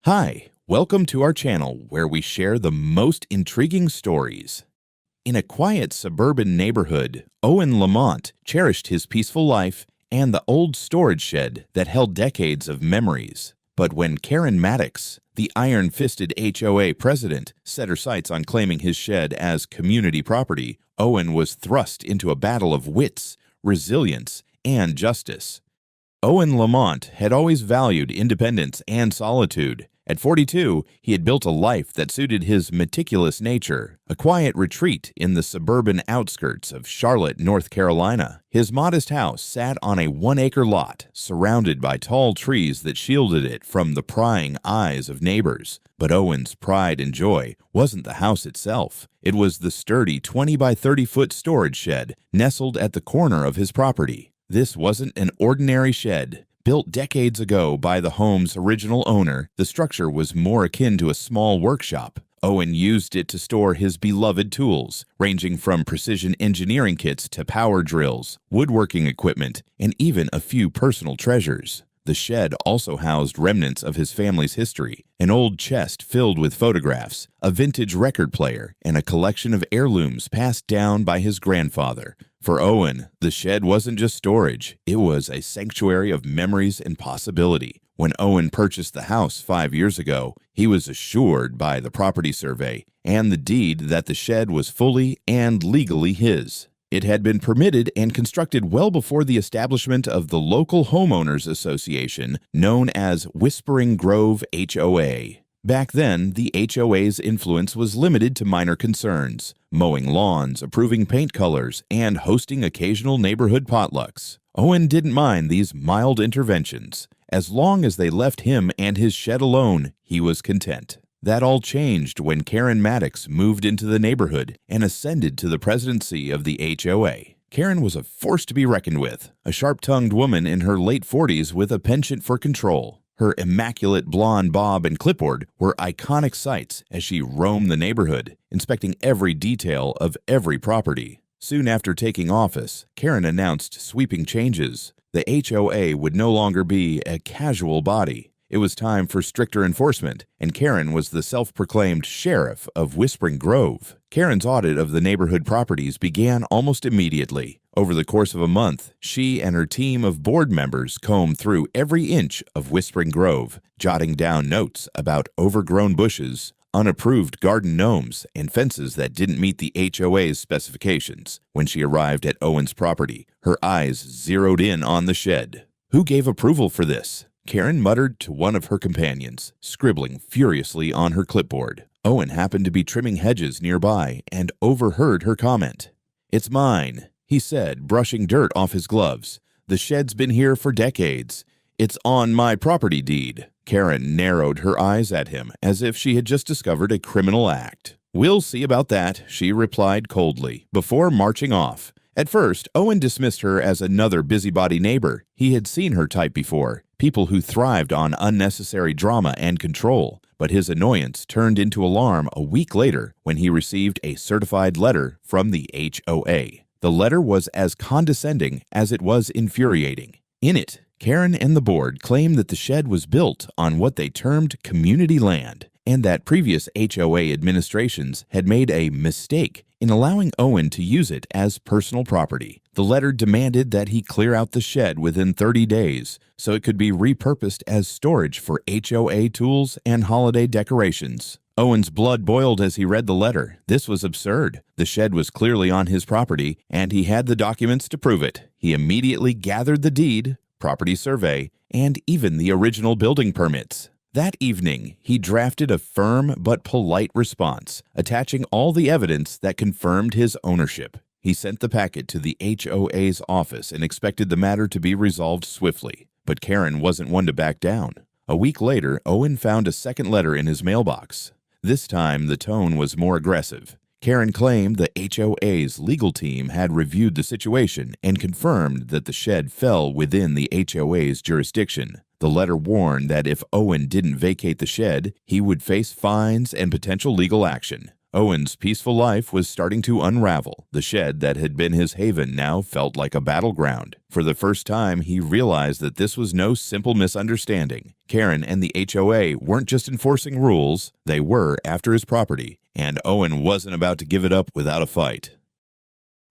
Hi, welcome to our channel where we share the most intriguing stories. In a quiet suburban neighborhood, Owen Lamont cherished his peaceful life and the old storage shed that held decades of memories. But when Karen Maddox, the iron-fisted HOA president, set her sights on claiming his shed as community property, Owen was thrust into a battle of wits, resilience, and justice. Owen Lamont had always valued independence and solitude. At 42, he had built a life that suited his meticulous nature, a quiet retreat in the suburban outskirts of Charlotte, North Carolina. His modest house sat on a 1-acre lot, surrounded by tall trees that shielded it from the prying eyes of neighbors. But Owen's pride and joy wasn't the house itself. It was the sturdy 20 by 30-foot storage shed nestled at the corner of his property. This wasn't an ordinary shed. Built decades ago by the home's original owner, the structure was more akin to a small workshop. Owen used it to store his beloved tools, ranging from precision engineering kits to power drills, woodworking equipment, and even a few personal treasures. The shed also housed remnants of his family's history, an old chest filled with photographs, a vintage record player, and a collection of heirlooms passed down by his grandfather. For Owen, the shed wasn't just storage, it was a sanctuary of memories and possibility. When Owen purchased the house 5 years ago, he was assured by the property survey and the deed that the shed was fully and legally his. It had been permitted and constructed well before the establishment of the local homeowners association known as Whispering Grove HOA. Back then, the HOA's influence was limited to minor concerns, mowing lawns, approving paint colors, and hosting occasional neighborhood potlucks. Owen didn't mind these mild interventions. As long as they left him and his shed alone, he was content. That all changed when Karen Maddox moved into the neighborhood and ascended to the presidency of the HOA. Karen was a force to be reckoned with, a sharp-tongued woman in her late 40s with a penchant for control. Her immaculate blonde bob and clipboard were iconic sights as she roamed the neighborhood, inspecting every detail of every property. Soon after taking office, Karen announced sweeping changes. The HOA would no longer be a casual body. It was time for stricter enforcement, and Karen was the self-proclaimed sheriff of Whispering Grove. Karen's audit of the neighborhood properties began almost immediately. Over the course of a month, she and her team of board members combed through every inch of Whispering Grove, jotting down notes about overgrown bushes, unapproved garden gnomes, and fences that didn't meet the HOA's specifications. When she arrived at Owen's property, her eyes zeroed in on the shed. Who gave approval for this? Karen muttered to one of her companions, scribbling furiously on her clipboard. Owen happened to be trimming hedges nearby and overheard her comment. "It's mine," he said, brushing dirt off his gloves. "The shed's been here for decades. It's on my property deed." Karen narrowed her eyes at him as if she had just discovered a criminal act. "We'll see about that," she replied coldly, before marching off. At first, Owen dismissed her as another busybody neighbor. He had seen her type before, people who thrived on unnecessary drama and control. But his annoyance turned into alarm a week later when he received a certified letter from the HOA. The letter was as condescending as it was infuriating. In it, Karen and the board claimed that the shed was built on what they termed community land, and that previous HOA administrations had made a mistake in allowing Owen to use it as personal property. The letter demanded that he clear out the shed within 30 days so it could be repurposed as storage for HOA tools and holiday decorations. Owen's blood boiled as he read the letter. This was absurd. The shed was clearly on his property, and he had the documents to prove it. He immediately gathered the deed, property survey, and even the original building permits. That evening, he drafted a firm but polite response, attaching all the evidence that confirmed his ownership. He sent the packet to the HOA's office and expected the matter to be resolved swiftly. But Karen wasn't one to back down. A week later, Owen found a second letter in his mailbox. This time, the tone was more aggressive. Karen claimed the HOA's legal team had reviewed the situation and confirmed that the shed fell within the HOA's jurisdiction. The letter warned that if Owen didn't vacate the shed, he would face fines and potential legal action. Owen's peaceful life was starting to unravel. The shed that had been his haven now felt like a battleground. For the first time, he realized that this was no simple misunderstanding. Karen and the HOA weren't just enforcing rules, they were after his property, and Owen wasn't about to give it up without a fight.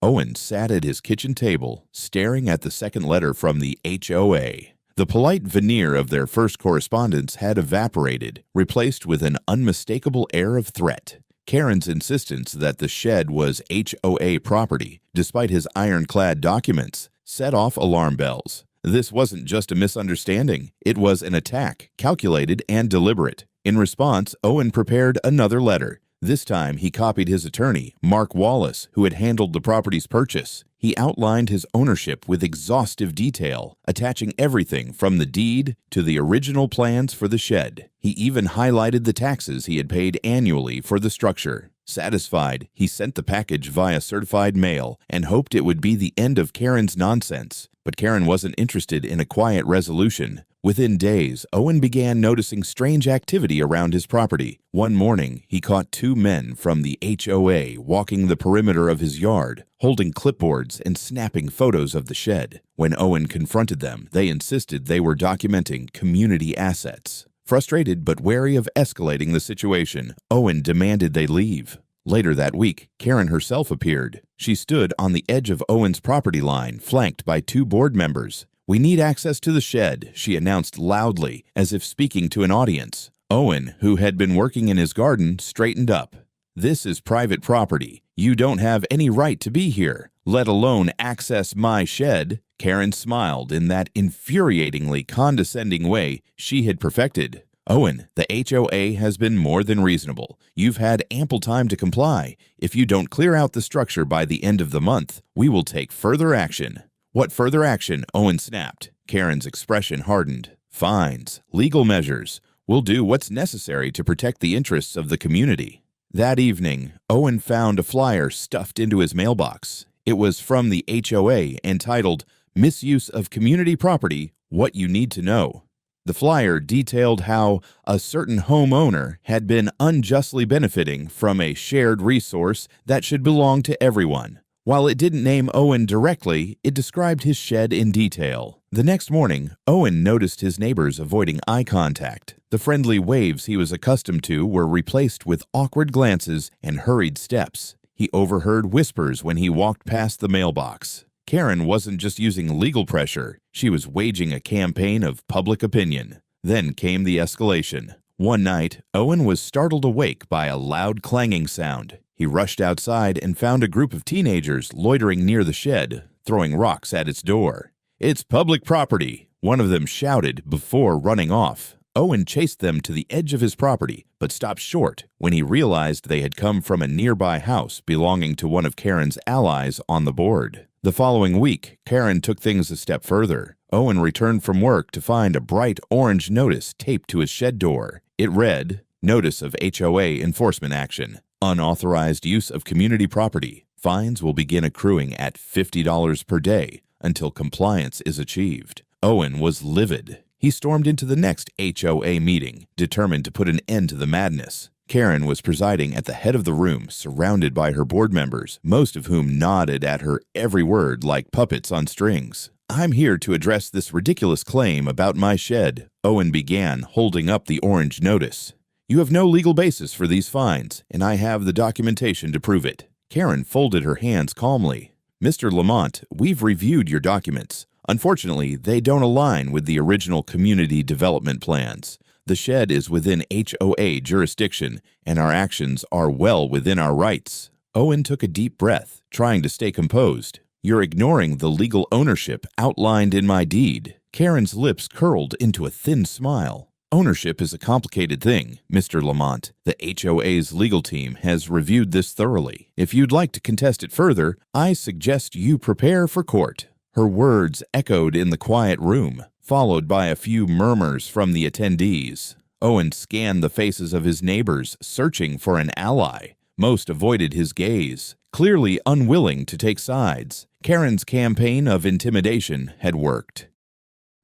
Owen sat at his kitchen table, staring at the second letter from the HOA. The polite veneer of their first correspondence had evaporated, replaced with an unmistakable air of threat. Karen's insistence that the shed was HOA property, despite his ironclad documents, set off alarm bells. This wasn't just a misunderstanding, it was an attack, calculated and deliberate. In response, Owen prepared another letter. This time, he copied his attorney, Mark Wallace, who had handled the property's purchase. He outlined his ownership with exhaustive detail, attaching everything from the deed to the original plans for the shed. He even highlighted the taxes he had paid annually for the structure. Satisfied, he sent the package via certified mail and hoped it would be the end of Karen's nonsense. But Karen wasn't interested in a quiet resolution. Within days, Owen began noticing strange activity around his property. One morning, he caught two men from the HOA walking the perimeter of his yard, holding clipboards and snapping photos of the shed. When Owen confronted them, they insisted they were documenting community assets. Frustrated but wary of escalating the situation, Owen demanded they leave. Later that week, Karen herself appeared. She stood on the edge of Owen's property line, flanked by two board members. "We need access to the shed," she announced loudly, as if speaking to an audience. Owen, who had been working in his garden, straightened up. "This is private property. You don't have any right to be here, let alone access my shed." Karen smiled in that infuriatingly condescending way she had perfected. "Owen, the HOA has been more than reasonable. You've had ample time to comply. If you don't clear out the structure by the end of the month, we will take further action." "What further action?" Owen snapped. Karen's expression hardened. "Fines, legal measures. We'll do what's necessary to protect the interests of the community." That evening, Owen found a flyer stuffed into his mailbox. It was from the HOA, entitled "Misuse of Community Property, What You Need to Know." The flyer detailed how a certain homeowner had been unjustly benefiting from a shared resource that should belong to everyone. While it didn't name Owen directly, it described his shed in detail. The next morning, Owen noticed his neighbors avoiding eye contact. The friendly waves he was accustomed to were replaced with awkward glances and hurried steps. He overheard whispers when he walked past the mailbox. Karen wasn't just using legal pressure, she was waging a campaign of public opinion. Then came the escalation. One night, Owen was startled awake by a loud clanging sound. He rushed outside and found a group of teenagers loitering near the shed, throwing rocks at its door. "It's public property," one of them shouted before running off. Owen chased them to the edge of his property, but stopped short when he realized they had come from a nearby house belonging to one of Karen's allies on the board. The following week, Karen took things a step further. Owen returned from work to find a bright orange notice taped to his shed door. It read, "Notice of HOA enforcement action. Unauthorized use of community property. Fines will begin accruing at $50 per day until compliance is achieved." Owen was livid. He stormed into the next HOA meeting, determined to put an end to the madness. Karen was presiding at the head of the room, surrounded by her board members, most of whom nodded at her every word like puppets on strings. "I'm here to address this ridiculous claim about my shed," Owen began, holding up the orange notice. "You have no legal basis for these fines, and I have the documentation to prove it." Karen folded her hands calmly. "Mr. Lamont, we've reviewed your documents. Unfortunately, they don't align with the original community development plans. The shed is within HOA jurisdiction, and our actions are well within our rights." Owen took a deep breath, trying to stay composed. "You're ignoring the legal ownership outlined in my deed." Karen's lips curled into a thin smile. "Ownership is a complicated thing, Mr. Lamont. The HOA's legal team has reviewed this thoroughly. If you'd like to contest it further, I suggest you prepare for court." Her words echoed in the quiet room, followed by a few murmurs from the attendees. Owen scanned the faces of his neighbors, searching for an ally. Most avoided his gaze, clearly unwilling to take sides. Karen's campaign of intimidation had worked.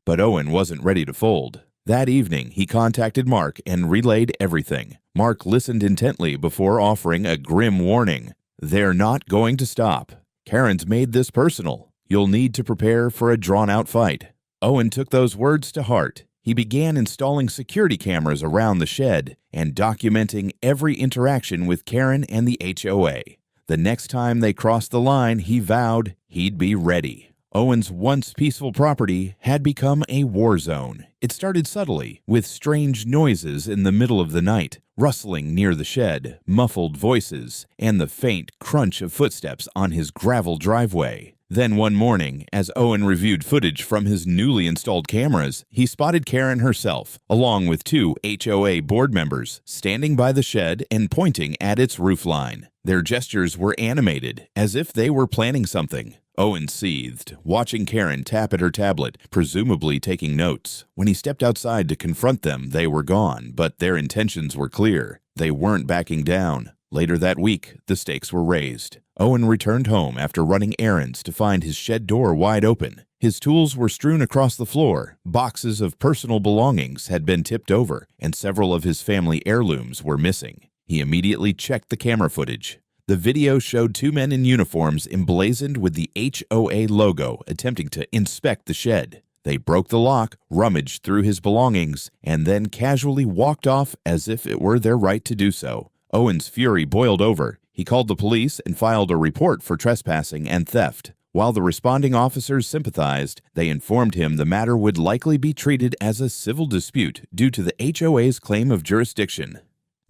But Owen wasn't ready to fold. That evening, he contacted Mark and relayed everything. Mark listened intently before offering a grim warning. "They're not going to stop. Karen's made this personal. You'll need to prepare for a drawn-out fight." Owen took those words to heart. He began installing security cameras around the shed and documenting every interaction with Karen and the HOA. The next time they crossed the line, he vowed he'd be ready. Owen's once peaceful property had become a war zone. It started subtly, with strange noises in the middle of the night, rustling near the shed, muffled voices, and the faint crunch of footsteps on his gravel driveway. Then one morning, as Owen reviewed footage from his newly installed cameras, he spotted Karen herself, along with two HOA board members, standing by the shed and pointing at its roofline. Their gestures were animated, as if they were planning something. Owen seethed, watching Karen tap at her tablet, presumably taking notes. When he stepped outside to confront them, they were gone, but their intentions were clear. They weren't backing down. Later that week, the stakes were raised. Owen returned home after running errands to find his shed door wide open. His tools were strewn across the floor, boxes of personal belongings had been tipped over, and several of his family heirlooms were missing. He immediately checked the camera footage. The video showed two men in uniforms emblazoned with the HOA logo attempting to inspect the shed. They broke the lock, rummaged through his belongings, and then casually walked off as if it were their right to do so. Owen's fury boiled over. He called the police and filed a report for trespassing and theft. While the responding officers sympathized, they informed him the matter would likely be treated as a civil dispute due to the HOA's claim of jurisdiction.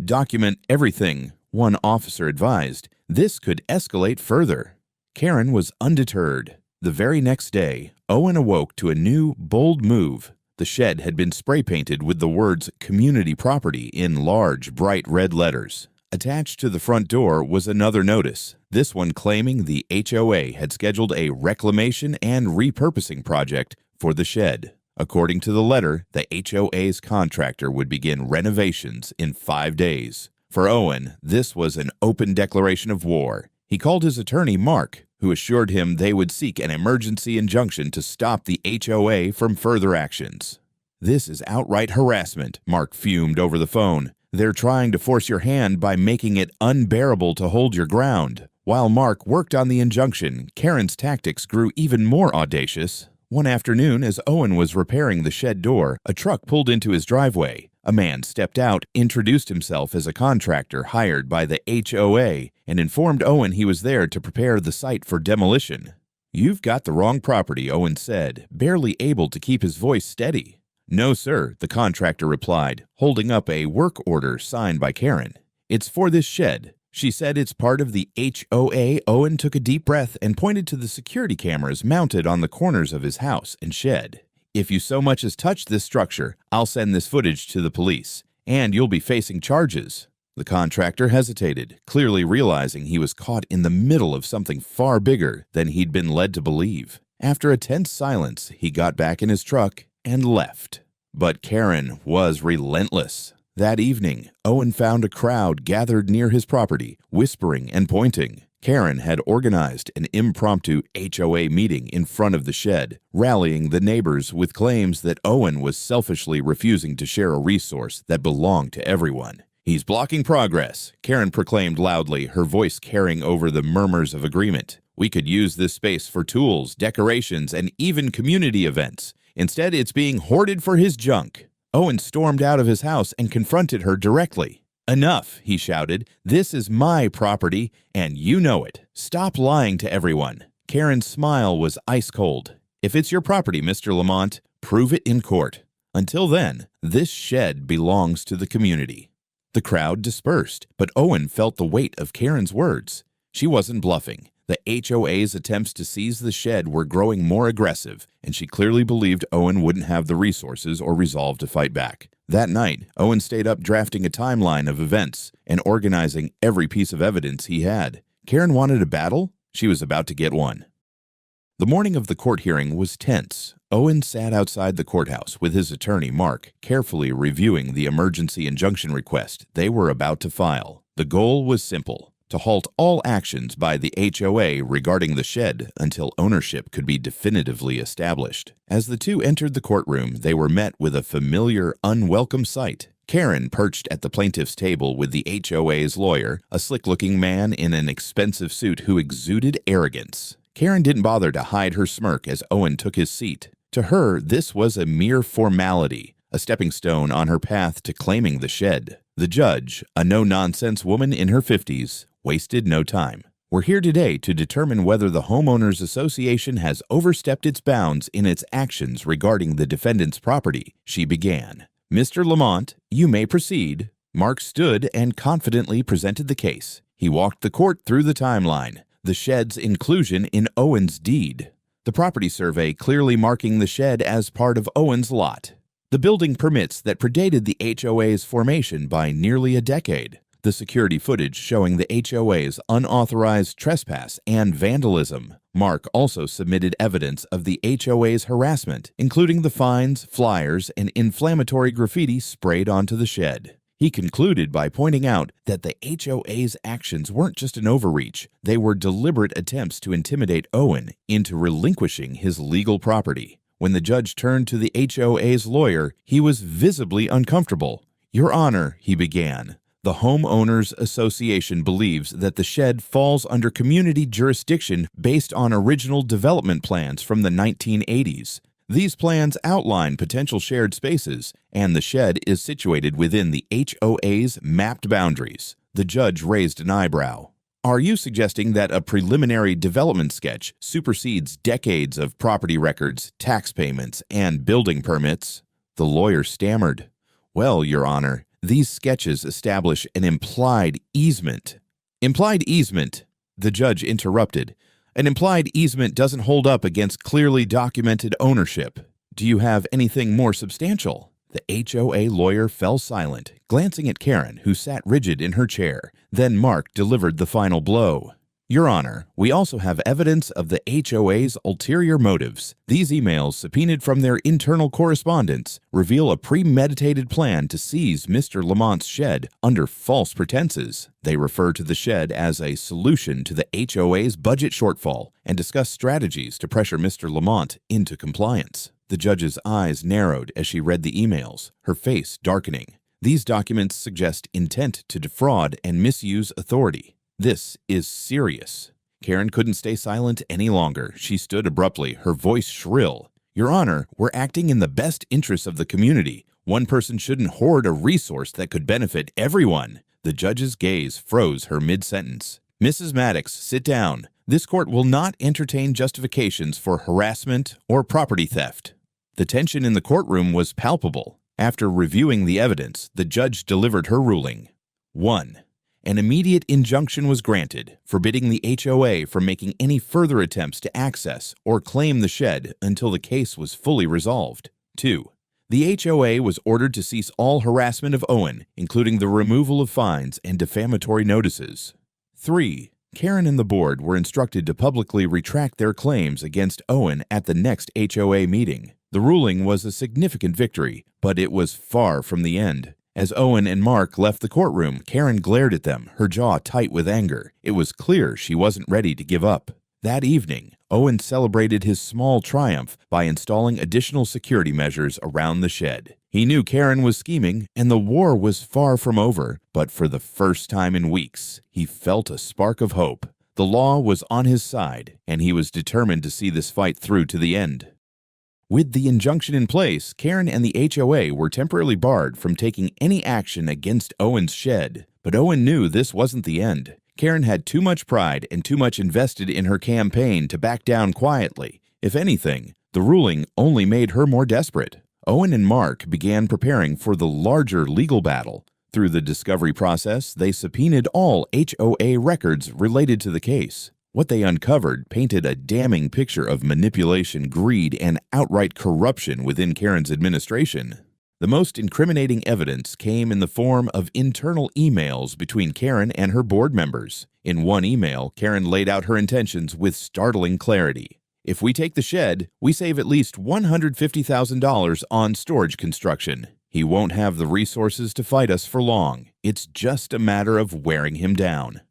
"Document everything," one officer advised. "This could escalate further." Karen was undeterred. The very next day, Owen awoke to a new, bold move. The shed had been spray-painted with the words "community property" in large, bright red letters. Attached to the front door was another notice, this one claiming the HOA had scheduled a reclamation and repurposing project for the shed. According to the letter, the HOA's contractor would begin renovations in 5 days. For Owen, this was an open declaration of war. He called his attorney, Mark, who assured him they would seek an emergency injunction to stop the HOA from further actions. "This is outright harassment," Mark fumed over the phone. "They're trying to force your hand by making it unbearable to hold your ground." While Mark worked on the injunction, Karen's tactics grew even more audacious. One afternoon, as Owen was repairing the shed door, a truck pulled into his driveway. A man stepped out, introduced himself as a contractor hired by the HOA, and informed Owen he was there to prepare the site for demolition. "You've got the wrong property," Owen said, barely able to keep his voice steady. "No, sir," the contractor replied, holding up a work order signed by Karen. "It's for this shed." She said it's part of the HOA. Owen took a deep breath and pointed to the security cameras mounted on the corners of his house and shed. "If you so much as touch this structure, I'll send this footage to the police, and you'll be facing charges." The contractor hesitated, clearly realizing he was caught in the middle of something far bigger than he'd been led to believe. After a tense silence, he got back in his truck and left. But Karen was relentless. That evening, Owen found a crowd gathered near his property, whispering and pointing. Karen had organized an impromptu HOA meeting in front of the shed, rallying the neighbors with claims that Owen was selfishly refusing to share a resource that belonged to everyone. "He's blocking progress," Karen proclaimed loudly, her voice carrying over the murmurs of agreement. "We could use this space for tools, decorations, and even community events. Instead, it's being hoarded for his junk." Owen stormed out of his house and confronted her directly. "Enough," he shouted. "This is my property, and you know it. Stop lying to everyone." Karen's smile was ice cold. "If it's your property, Mr. Lamont, prove it in court. Until then, this shed belongs to the community." The crowd dispersed, but Owen felt the weight of Karen's words. She wasn't bluffing. The HOA's attempts to seize the shed were growing more aggressive, and she clearly believed Owen wouldn't have the resources or resolve to fight back. That night, Owen stayed up drafting a timeline of events and organizing every piece of evidence he had. Karen wanted a battle? She was about to get one. The morning of the court hearing was tense. Owen sat outside the courthouse with his attorney, Mark, carefully reviewing the emergency injunction request they were about to file. The goal was simple: to halt all actions by the HOA regarding the shed until ownership could be definitively established. As the two entered the courtroom, they were met with a familiar, unwelcome sight. Karen perched at the plaintiff's table with the HOA's lawyer, a slick-looking man in an expensive suit who exuded arrogance. Karen didn't bother to hide her smirk as Owen took his seat. To her, this was a mere formality, a stepping stone on her path to claiming the shed. The judge, a no-nonsense woman in her 50s, wasted no time. We're here today to determine whether the Homeowners Association has overstepped its bounds in its actions regarding the defendant's property, she began. Mr. Lamont, you may proceed. Mark stood and confidently presented the case. He walked the court through the timeline, the shed's inclusion in Owen's deed, the property survey clearly marking the shed as part of Owen's lot, the building permits that predated the HOA's formation by nearly a decade, the security footage showing the HOA's unauthorized trespass and vandalism. Mark also submitted evidence of the HOA's harassment, including the fines, flyers, and inflammatory graffiti sprayed onto the shed. He concluded by pointing out that the HOA's actions weren't just an overreach, they were deliberate attempts to intimidate Owen into relinquishing his legal property. When the judge turned to the HOA's lawyer, he was visibly uncomfortable. "Your Honor," he began, "the Homeowners Association believes that the shed falls under community jurisdiction based on original development plans from the 1980s. These plans outline potential shared spaces, and the shed is situated within the HOA's mapped boundaries." The judge raised an eyebrow. "Are you suggesting that a preliminary development sketch supersedes decades of property records, tax payments, and building permits?" The lawyer stammered. "Well, Your Honor, these sketches establish an implied easement." "Implied easement," the judge interrupted. "An implied easement doesn't hold up against clearly documented ownership. Do you have anything more substantial?" The HOA lawyer fell silent, glancing at Karen, who sat rigid in her chair. Then Mark delivered the final blow. "Your Honor, we also have evidence of the HOA's ulterior motives. These emails, subpoenaed from their internal correspondence, reveal a premeditated plan to seize Mr. Lamont's shed under false pretenses. They refer to the shed as a solution to the HOA's budget shortfall and discuss strategies to pressure Mr. Lamont into compliance." The judge's eyes narrowed as she read the emails, her face darkening. These documents suggest intent to defraud and misuse authority. This is serious. Karen couldn't stay silent any longer. She stood abruptly, her voice shrill. "Your Honor, we're acting in the best interests of the community. One person shouldn't hoard a resource that could benefit everyone." The judge's gaze froze her mid-sentence. "Mrs. Maddox, sit down. This court will not entertain justifications for harassment or property theft." The tension in the courtroom was palpable. After reviewing the evidence, the judge delivered her ruling. 1. An immediate injunction was granted, forbidding the HOA from making any further attempts to access or claim the shed until the case was fully resolved. 2. The HOA was ordered to cease all harassment of Owen, including the removal of fines and defamatory notices. 3. Karen and the board were instructed to publicly retract their claims against Owen at the next HOA meeting. The ruling was a significant victory, but it was far from the end. As Owen and Mark left the courtroom, Karen glared at them, her jaw tight with anger. It was clear she wasn't ready to give up. That evening, Owen celebrated his small triumph by installing additional security measures around the shed. He knew Karen was scheming, and the war was far from over, but for the first time in weeks, he felt a spark of hope. The law was on his side, and he was determined to see this fight through to the end. With the injunction in place, Karen and the HOA were temporarily barred from taking any action against Owen's shed. But Owen knew this wasn't the end. Karen had too much pride and too much invested in her campaign to back down quietly. If anything, the ruling only made her more desperate. Owen and Mark began preparing for the larger legal battle. Through the discovery process, they subpoenaed all HOA records related to the case. What they uncovered painted a damning picture of manipulation, greed, and outright corruption within Karen's administration. The most incriminating evidence came in the form of internal emails between Karen and her board members. In one email, Karen laid out her intentions with startling clarity. "If we take the shed, we save at least $150,000 on storage construction. He won't have the resources to fight us for long. It's just a matter of wearing him down."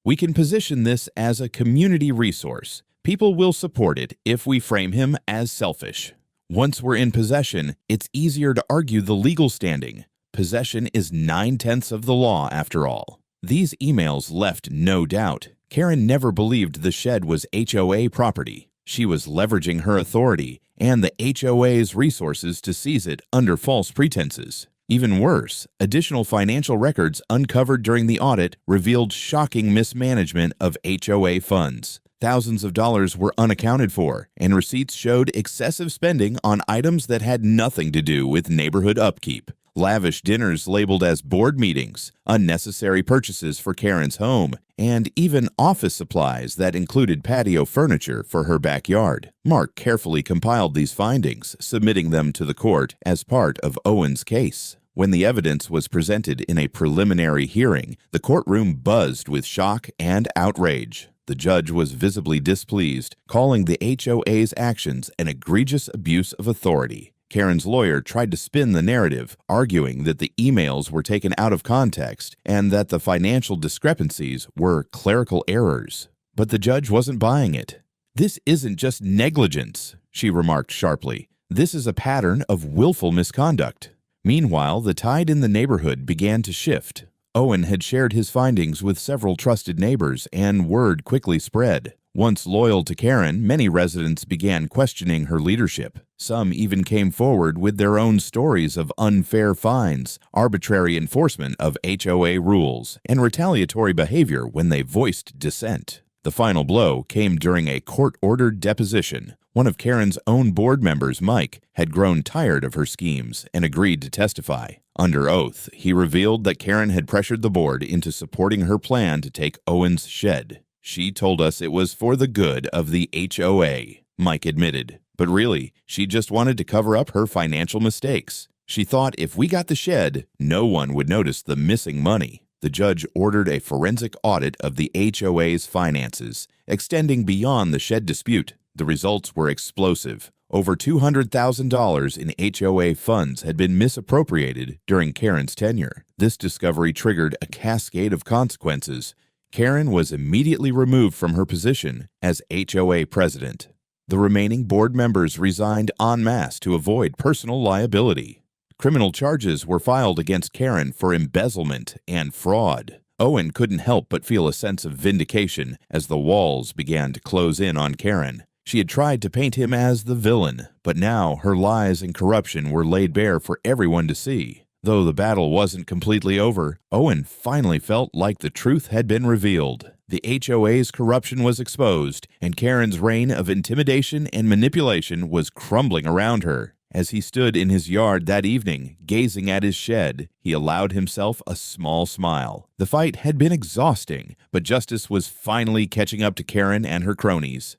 We can position this as a community resource. People will support it if we frame him as selfish. Once we're in possession, it's easier to argue the legal standing. Possession is 9/10 of the law, after all. These emails left no doubt. Karen never believed the shed was HOA property. She was leveraging her authority and the HOA's resources to seize it under false pretenses. Even worse, additional financial records uncovered during the audit revealed shocking mismanagement of HOA funds. Thousands of dollars were unaccounted for, and receipts showed excessive spending on items that had nothing to do with neighborhood upkeep. Lavish dinners labeled as board meetings, unnecessary purchases for Karen's home, and even office supplies that included patio furniture for her backyard. Mark carefully compiled these findings, submitting them to the court as part of Owen's case. When the evidence was presented in a preliminary hearing, the courtroom buzzed with shock and outrage. The judge was visibly displeased, calling the HOA's actions an egregious abuse of authority. Karen's lawyer tried to spin the narrative, arguing that the emails were taken out of context and that the financial discrepancies were clerical errors. But the judge wasn't buying it. "This isn't just negligence," she remarked sharply. "This is a pattern of willful misconduct." Meanwhile, the tide in the neighborhood began to shift. Owen had shared his findings with several trusted neighbors, and word quickly spread. Once loyal to Karen, many residents began questioning her leadership. Some even came forward with their own stories of unfair fines, arbitrary enforcement of HOA rules, and retaliatory behavior when they voiced dissent. The final blow came during a court-ordered deposition. One of Karen's own board members, Mike, had grown tired of her schemes and agreed to testify. Under oath, he revealed that Karen had pressured the board into supporting her plan to take Owen's shed. "She told us it was for the good of the HOA," Mike admitted. But really, she just wanted to cover up her financial mistakes. She thought if we got the shed, no one would notice the missing money. The judge ordered a forensic audit of the HOA's finances, extending beyond the shed dispute. The results were explosive. Over $200,000 in HOA funds had been misappropriated during Karen's tenure. This discovery triggered a cascade of consequences. Karen was immediately removed from her position as HOA president. The remaining board members resigned en masse to avoid personal liability. Criminal charges were filed against Karen for embezzlement and fraud. Owen couldn't help but feel a sense of vindication as the walls began to close in on Karen. She had tried to paint him as the villain, but now her lies and corruption were laid bare for everyone to see. Though the battle wasn't completely over, Owen finally felt like the truth had been revealed. The HOA's corruption was exposed, and Karen's reign of intimidation and manipulation was crumbling around her. As he stood in his yard that evening, gazing at his shed, he allowed himself a small smile. The fight had been exhausting, but justice was finally catching up to Karen and her cronies.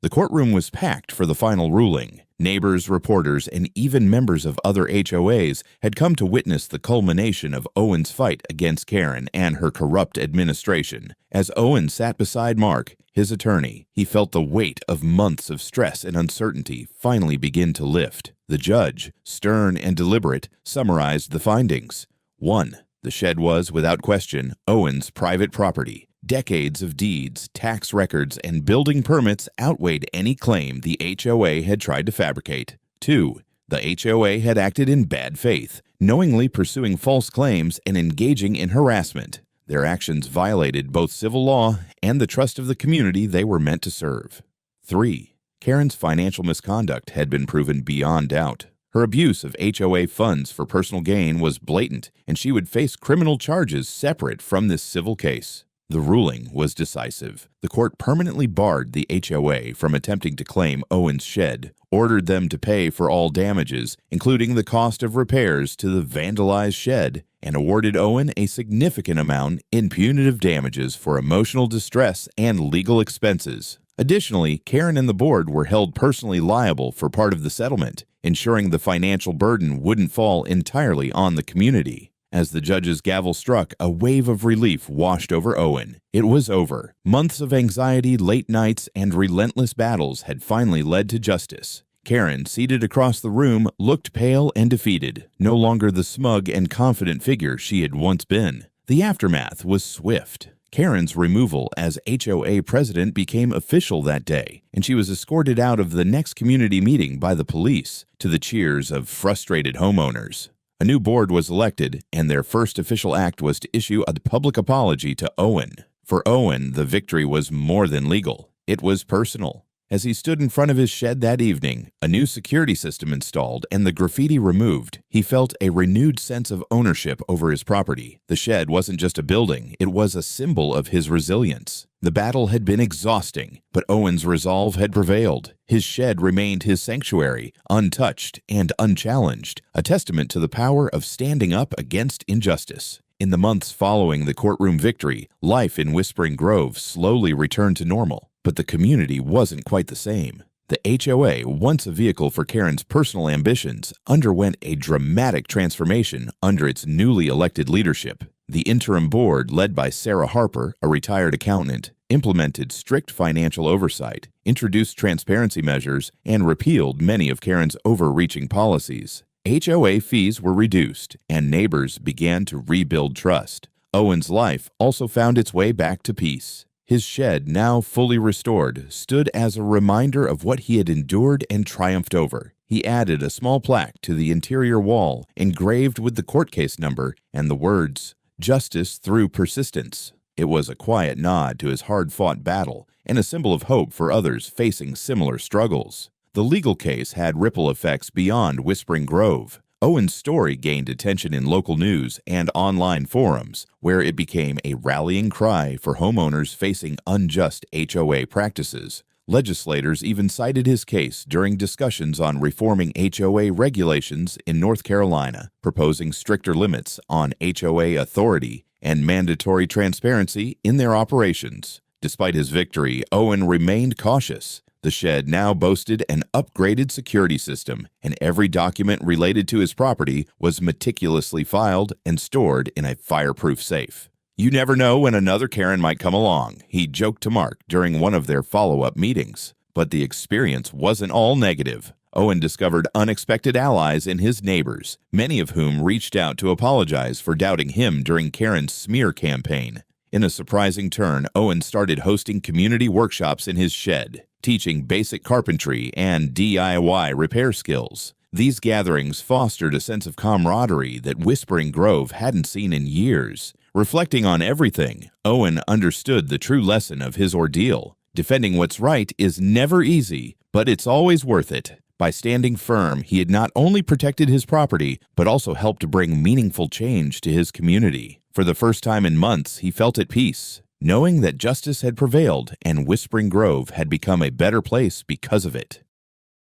The courtroom was packed for the final ruling. Neighbors, reporters, and even members of other HOAs had come to witness the culmination of Owen's fight against Karen and her corrupt administration. As Owen sat beside Mark, his attorney, he felt the weight of months of stress and uncertainty finally begin to lift. The judge, stern and deliberate, summarized the findings. 1. The shed was, without question, Owen's private property. Decades of deeds, tax records, and building permits outweighed any claim the HOA had tried to fabricate. 2. The HOA had acted in bad faith, knowingly pursuing false claims and engaging in harassment. Their actions violated both civil law and the trust of the community they were meant to serve. 3. Karen's financial misconduct had been proven beyond doubt. Her abuse of HOA funds for personal gain was blatant, and she would face criminal charges separate from this civil case. The ruling was decisive. The court permanently barred the HOA from attempting to claim Owen's shed, ordered them to pay for all damages, including the cost of repairs to the vandalized shed, and awarded Owen a significant amount in punitive damages for emotional distress and legal expenses. Additionally, Karen and the board were held personally liable for part of the settlement, ensuring the financial burden wouldn't fall entirely on the community. As the judge's gavel struck, a wave of relief washed over Owen. It was over. Months of anxiety, late nights, and relentless battles had finally led to justice. Karen, seated across the room, looked pale and defeated, no longer the smug and confident figure she had once been. The aftermath was swift. Karen's removal as HOA president became official that day, and she was escorted out of the next community meeting by the police, to the cheers of frustrated homeowners. A new board was elected, and their first official act was to issue a public apology to Owen. For Owen, the victory was more than legal. It was personal. As he stood in front of his shed that evening, a new security system installed and the graffiti removed, he felt a renewed sense of ownership over his property. The shed wasn't just a building, it was a symbol of his resilience. The battle had been exhausting, but Owen's resolve had prevailed. His shed remained his sanctuary, untouched and unchallenged, a testament to the power of standing up against injustice. In the months following the courtroom victory, life in Whispering Grove slowly returned to normal. But the community wasn't quite the same. The HOA, once a vehicle for Karen's personal ambitions, underwent a dramatic transformation under its newly elected leadership. The interim board, led by Sarah Harper, a retired accountant, implemented strict financial oversight, introduced transparency measures, and repealed many of Karen's overreaching policies. HOA fees were reduced, and neighbors began to rebuild trust. Owen's life also found its way back to peace. His shed, now fully restored, stood as a reminder of what he had endured and triumphed over. He added a small plaque to the interior wall, engraved with the court case number and the words, "Justice through persistence." It was a quiet nod to his hard-fought battle and a symbol of hope for others facing similar struggles. The legal case had ripple effects beyond Whispering Grove. Owen's story gained attention in local news and online forums, where it became a rallying cry for homeowners facing unjust HOA practices. Legislators even cited his case during discussions on reforming HOA regulations in North Carolina, proposing stricter limits on HOA authority and mandatory transparency in their operations. Despite his victory, Owen remained cautious. The shed now boasted an upgraded security system, and every document related to his property was meticulously filed and stored in a fireproof safe. "You never know when another Karen might come along," he joked to Mark during one of their follow-up meetings. But the experience wasn't all negative. Owen discovered unexpected allies in his neighbors, many of whom reached out to apologize for doubting him during Karen's smear campaign. In a surprising turn, Owen started hosting community workshops in his shed, teaching basic carpentry and DIY repair skills. These gatherings fostered a sense of camaraderie that Whispering Grove hadn't seen in years. Reflecting on everything, Owen understood the true lesson of his ordeal. Defending what's right is never easy, but it's always worth it. By standing firm, he had not only protected his property, but also helped to bring meaningful change to his community. For the first time in months, he felt at peace, knowing that justice had prevailed and Whispering Grove had become a better place because of it.